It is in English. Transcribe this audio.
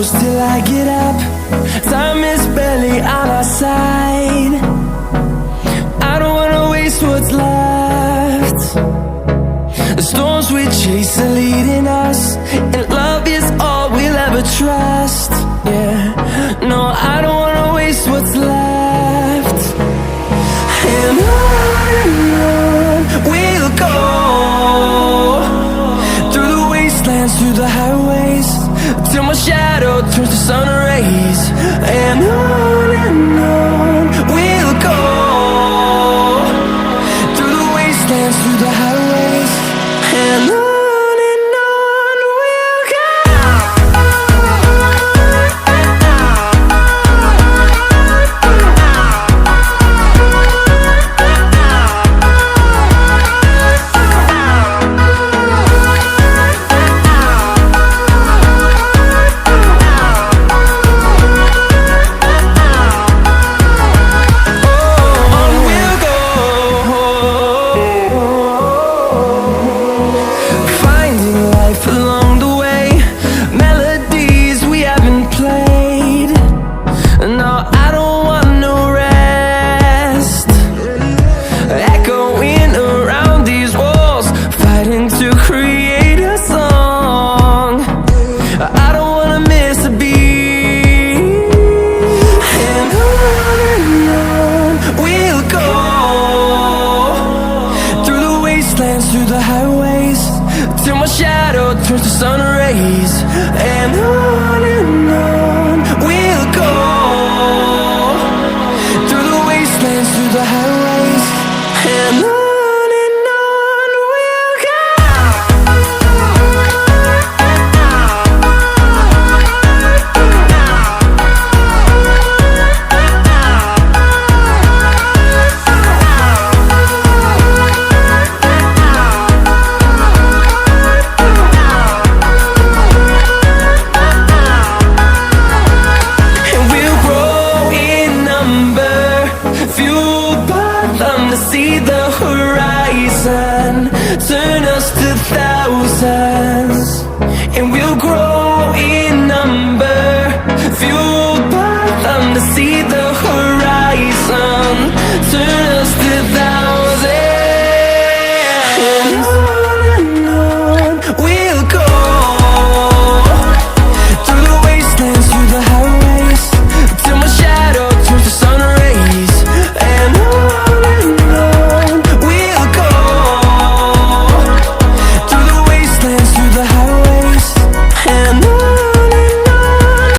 close till I get up. Time is barely on our side. I don't wanna waste what's left. The storms we chase are leading us, and love is all we'll ever trust. Yeah, no, I don't wanna waste what's left. And on we'll go, through the wastelands, through the highways, till my shadow turns to sun rays. And on we'll go, through the wastelands, through the highways, and on we'll go. Through the highways, till my shadow turns to sun rays. And on we'll go, through the wastelands, through the highways, and on we'll go. See the horizon, turn us to thousands, and we'll grow in number, fueled by them to see the horizon.